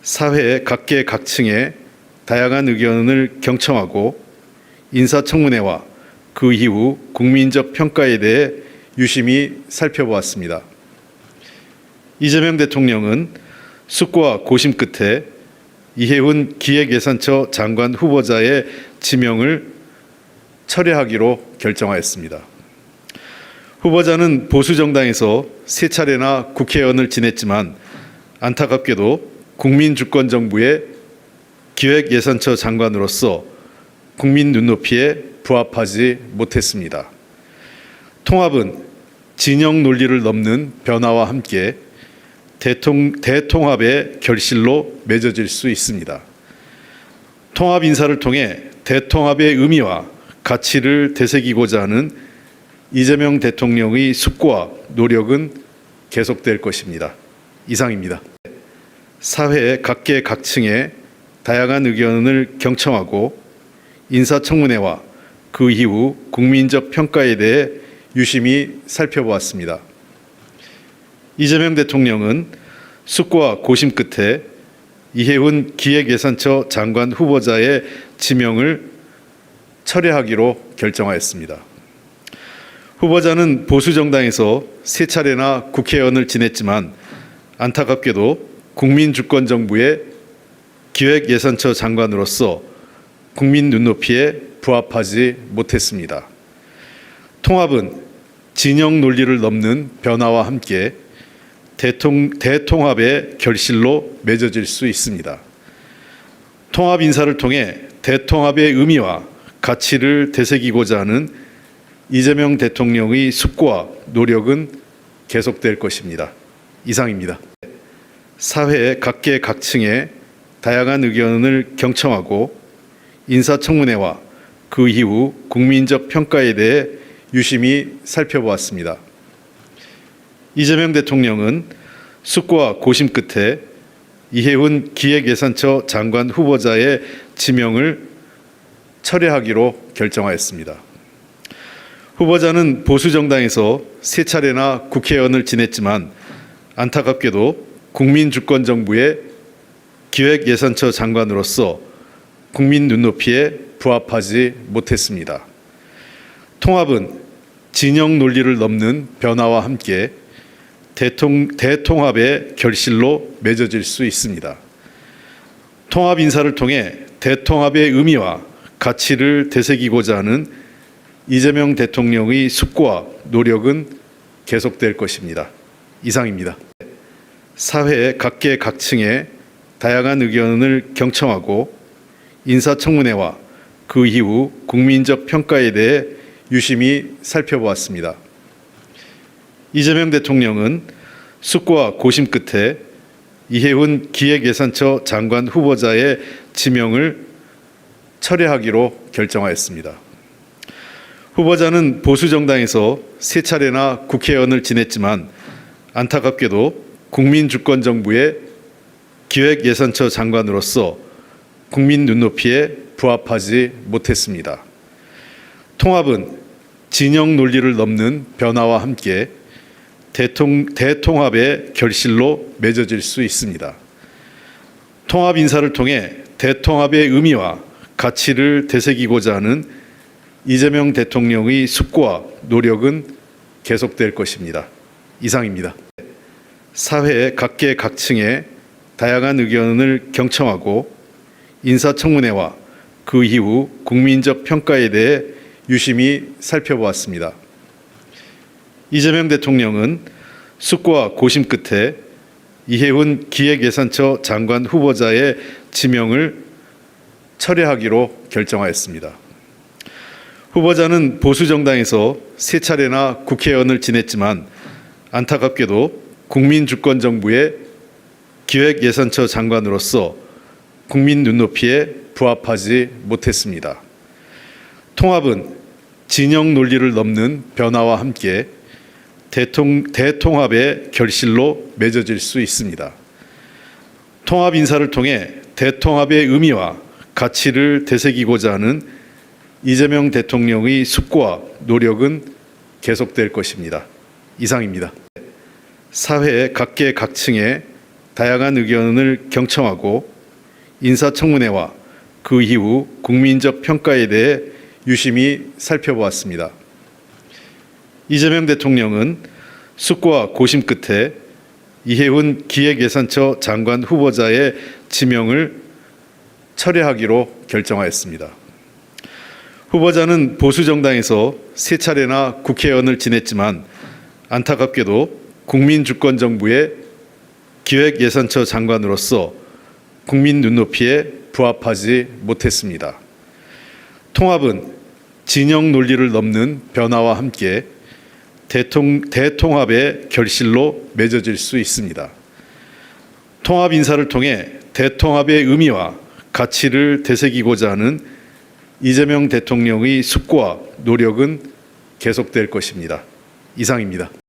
사회 각계 각층의 다양한 의견을 경청하고 인사청문회와 그 이후 국민적 평가에 대해 유심히 살펴보았습니다. 이재명 대통령은 숙고와 고심 끝에 이해훈 기획예산처 장관 후보자의 지명을 철회하기로 결정하였습니다. 후보자는 보수정당에서 세 차례나 국회의원을 지냈지만 안타깝게도 국민주권정부의 기획예산처 장관으로서 국민 눈높이에 부합하지 못했습니다. 통합은 진영 논리를 넘는 변화와 함께 대통합의 결실로 맺어질 수 있습니다. 통합 인사를 통해 대통합의 의미와 가치를 되새기고자 하는 이재명 대통령의 숙고와 노력은 계속될 것입니다. 이상입니다. 사회 각계 각층의 다양한 의견을 경청하고 인사청문회와 그 이후 국민적 평가에 대해 유심히 살펴보았습니다. 이재명 대통령은 숙고와 고심 끝에 이해훈 기획예산처 장관 후보자의 지명을 철회하기로 결정하였습니다. 후보자는 보수정당에서 세 차례나 국회의원을 지냈지만 안타깝게도 국민주권정부의 기획예산처 장관으로서 국민 눈높이에 부합하지 못했습니다. 통합은 진영 논리를 넘는 변화와 함께 대통합의 결실로 맺어질 수 있습니다. 통합 인사를 통해 대통합의 의미와 가치를 되새기고자 하는 이재명 대통령의 숙고와 노력은 계속될 것입니다. 이상입니다. 사회 각계 각층의 다양한 의견을 경청하고 인사청문회와 그 이후 국민적 평가에 대해 유심히 살펴보았습니다. 이재명 대통령은 숙고와 고심 끝에 이해훈 기획예산처 장관 후보자의 지명을 철회하기로 결정하였습니다. 후보자는 보수정당에서 세 차례나 국회의원을 지냈지만 안타깝게도 국민주권정부의 기획예산처 장관으로서 국민 눈높이에 부합하지 못했습니다. 통합은 진영 논리를 넘는 변화와 함께 대통합의 결실로 맺어질 수 있습니다. 통합 인사를 통해 대통합의 의미와 가치를 되새기고자 하는 이재명 대통령의 숙고와 노력은 계속될 것입니다. 이상입니다. 사회 각계 각층의 다양한 의견을 경청하고 인사청문회와 그 이후 국민적 평가에 대해 유심히 살펴보았습니다. 이재명 대통령은 숙고와 고심 끝에 이해훈 기획예산처 장관 후보자의 지명을 철회하기로 결정하였습니다. 후보자는 보수정당에서 세 차례나 국회의원을 지냈지만 안타깝게도 국민주권정부의 기획예산처 장관으로서 국민 눈높이에 부합하지 못했습니다. 통합은 진영 논리를 넘는 변화와 함께 대통합의 결실로 맺어질 수 있습니다. 통합 인사를 통해 대통합의 의미와 가치를 되새기고자 하는 이재명 대통령의 숙고와 노력은 계속될 것입니다. 이상입니다. 사회 각계 각층의 다양한 의견을 경청하고 인사청문회와 그 이후 국민적 평가에 대해 유심히 살펴보았습니다. 이재명 대통령은 숙고와 고심 끝에 이해훈 기획예산처 장관 후보자의 지명을 철회하기로 결정하였습니다. 후보자는 보수정당에서 세 차례나 국회의원을 지냈지만 안타깝게도 국민주권정부의 기획예산처 장관으로서 국민 눈높이에 부합하지 못했습니다. 통합은 진영 논리를 넘는 변화와 함께 대통합의 결실로 맺어질 수 있습니다. 통합 인사를 통해 대통합의 의미와 가치를 되새기고자 하는 이재명 대통령의 숙고와 노력은 계속될 것입니다. 이상입니다. 사회 각계 각층의 다양한 의견을 경청하고 인사청문회와 그 이후 국민적 평가에 대해 유심히 살펴보았습니다. 이재명 대통령은 숙고와 고심 끝에 이해훈 기획예산처 장관 후보자의 지명을 철회하기로 결정하였습니다. 후보자는 보수정당에서 세 차례나 국회의원을 지냈지만 안타깝게도 국민주권정부의 기획예산처 장관으로서 국민 눈높이에 부합하지 못했습니다. 통합은 진영 논리를 넘는 변화와 함께 대통합의 결실로 맺어질 수 있습니다. 통합 인사를 통해 대통합의 의미와 가치를 되새기고자 하는 이재명 대통령의 숙고와 노력은 계속될 것입니다. 이상입니다.